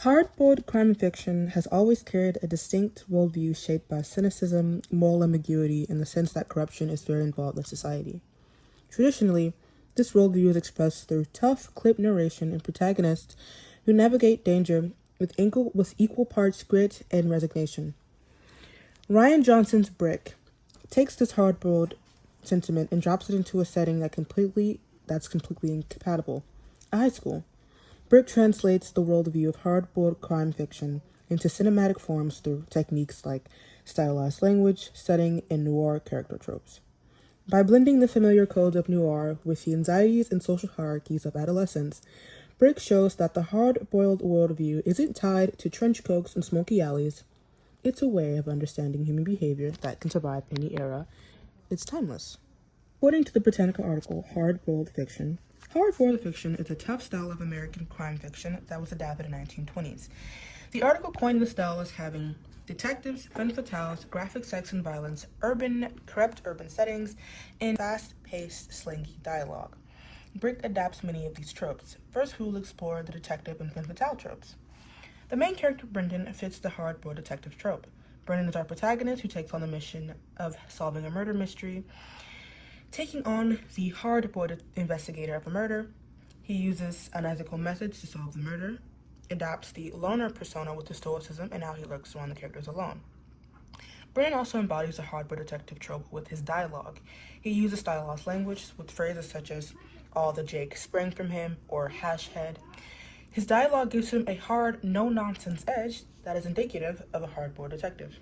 Hard-boiled crime fiction has always carried a distinct worldview shaped by cynicism, moral ambiguity, and the sense that corruption is very involved in society. Traditionally, this worldview is expressed through tough, clipped narration and protagonists who navigate danger with equal parts grit and resignation. Rian Johnson's Brick takes this hard-boiled sentiment and drops it into a setting that's completely incompatible, a high school. Brick translates the worldview of hard-boiled crime fiction into cinematic forms through techniques like stylized language, setting, and noir character tropes. By blending the familiar codes of noir with the anxieties and social hierarchies of adolescence, Brick shows that the hard-boiled worldview isn't tied to trench coats and smoky alleys. It's a way of understanding human behavior that can survive any era. It's timeless. According to the Britannica article, Hard-boiled fiction is a tough style of American crime fiction that was adapted in the 1920s. The article coined the style as having detectives, femme fatales, graphic sex and violence, corrupt urban settings, and fast-paced, slangy dialogue. Brick adapts many of these tropes. First, we'll explore the detective and femme fatale tropes. The main character, Brendan, fits the hard-boiled detective trope. Brendan is our protagonist who takes on the mission of solving a murder mystery. Taking on the hard-boiled investigator of a murder, he uses unethical methods to solve the murder, adapts the loner persona with the stoicism and how he lurks around the characters alone. Brennan also embodies the hard-boiled detective trope with his dialogue. He uses stylized language with phrases such as "all the Jake sprang from him" or "hash head." His dialogue gives him a hard, no-nonsense edge that is indicative of a hard-boiled detective.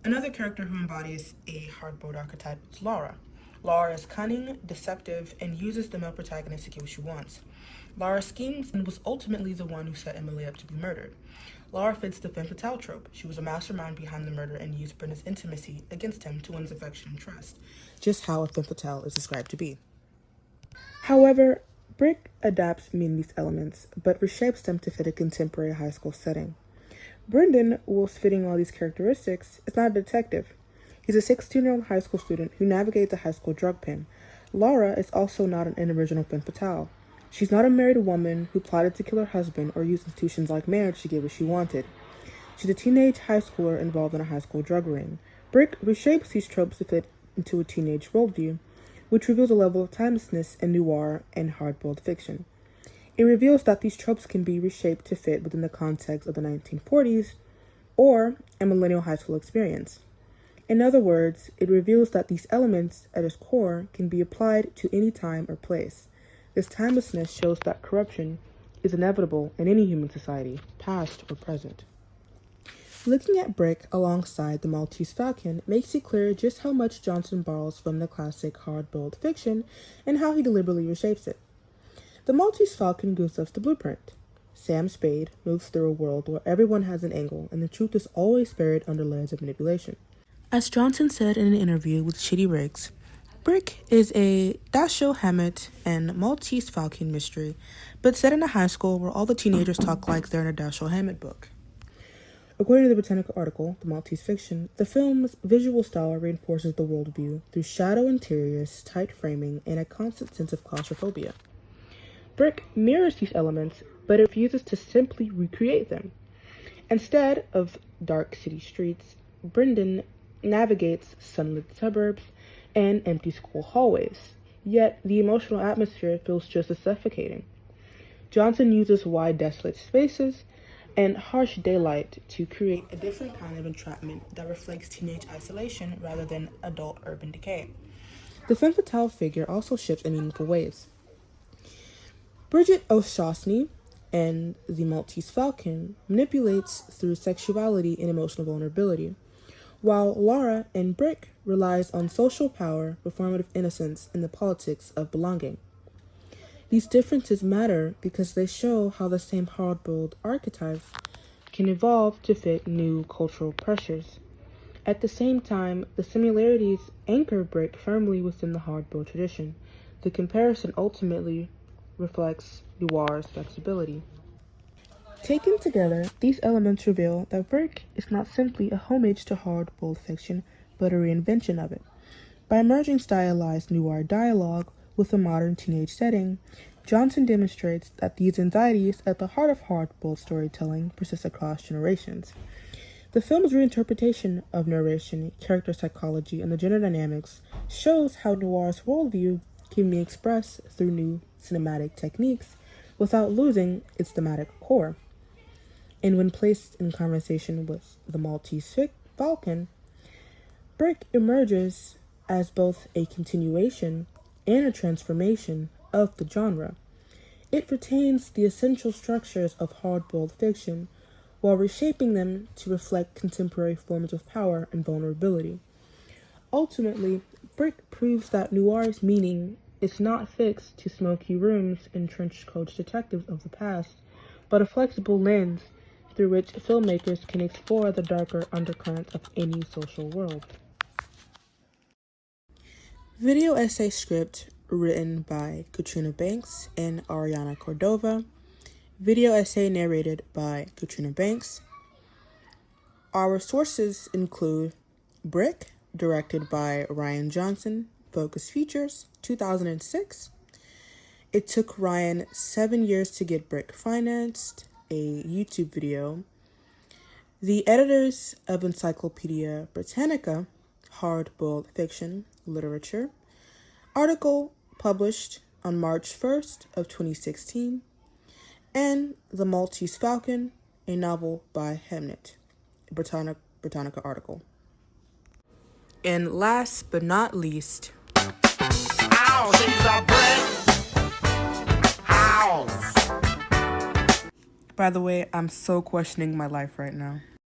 Another character who embodies a hard-boiled archetype is Laura. Laura is cunning, deceptive, and uses the male protagonist to get what she wants. Laura schemes and was ultimately the one who set Emily up to be murdered. Laura fits the femme fatale trope. She was a mastermind behind the murder and used Brenda's intimacy against him to win his affection and trust, just how a femme fatale is described to be. However, Brick adapts many of these elements, but reshapes them to fit a contemporary high school setting. Brendan, whilst fitting all these characteristics, is not a detective. He's a 16-year-old high school student who navigates a high school drug pen. Laura is also not an original femme fatale. She's not a married woman who plotted to kill her husband or use institutions like marriage to get what she wanted. She's a teenage high schooler involved in a high school drug ring. Brick reshapes these tropes to fit into a teenage worldview, which reveals a level of timelessness in noir and hard-boiled fiction. It reveals that these tropes can be reshaped to fit within the context of the 1940s or a millennial high school experience. In other words, it reveals that these elements at its core can be applied to any time or place. This timelessness shows that corruption is inevitable in any human society, past or present. Looking at Brick alongside The Maltese Falcon makes it clear just how much Johnson borrows from the classic hard-boiled fiction and how he deliberately reshapes it. The Maltese Falcon gives us the blueprint. Sam Spade moves through a world where everyone has an angle and the truth is always buried under layers of manipulation. As Johnson said in an interview with Chitty Riggs, Brick is a Dashiell Hammett and Maltese Falcon mystery, but set in a high school where all the teenagers talk like they're in a Dashiell Hammett book. According to the Britannica article, The Maltese Fiction, the film's visual style reinforces the worldview through shadow interiors, tight framing, and a constant sense of claustrophobia. Brick mirrors these elements, but it refuses to simply recreate them. Instead of dark city streets, Brendan navigates sunlit suburbs and empty school hallways, yet the emotional atmosphere feels just as suffocating. Johnson uses wide, desolate spaces and harsh daylight to create a different kind of entrapment that reflects teenage isolation rather than adult urban decay. The femme fatale figure also shifts in meaningful ways. Bridget O'Shaughnessy and The Maltese Falcon manipulates through sexuality and emotional vulnerability, while Laura in Brick relies on social power, performative innocence, and the politics of belonging. These differences matter because they show how the same hard-boiled archetypes can evolve to fit new cultural pressures. At the same time, the similarities anchor Brick firmly within the hard-boiled tradition. The comparison ultimately reflects noir's flexibility. Taken together, these elements reveal that Brick is not simply a homage to hard-boiled fiction, but a reinvention of it. By merging stylized noir dialogue with a modern teenage setting, Johnson demonstrates that these anxieties at the heart of hard-boiled storytelling persist across generations. The film's reinterpretation of narration, character psychology, and the gender dynamics shows how noir's worldview can be expressed through new cinematic techniques without losing its thematic core. And when placed in conversation with The Maltese Falcon, Brick emerges as both a continuation and a transformation of the genre. It retains the essential structures of hard-boiled fiction while reshaping them to reflect contemporary forms of power and vulnerability. Ultimately, Brick proves that noir's meaning is not fixed to smoky rooms and trench-coat detectives of the past, but a flexible lens through which filmmakers can explore the darker undercurrents of any social world. Video essay script written by Katrina Banks and Ariana Cordova. Video essay narrated by Katrina Banks. Our sources include Brick, directed by Rian Johnson, Focus Features, 2006. It took Ryan 7 years to get Brick financed, a YouTube video. The editors of Encyclopedia Britannica, Hard-Boiled Fiction, Literature, article published on March 1st of 2016, and The Maltese Falcon, a novel by Hemnet, Britannica article. And last but not least, by the way, I'm so questioning my life right now.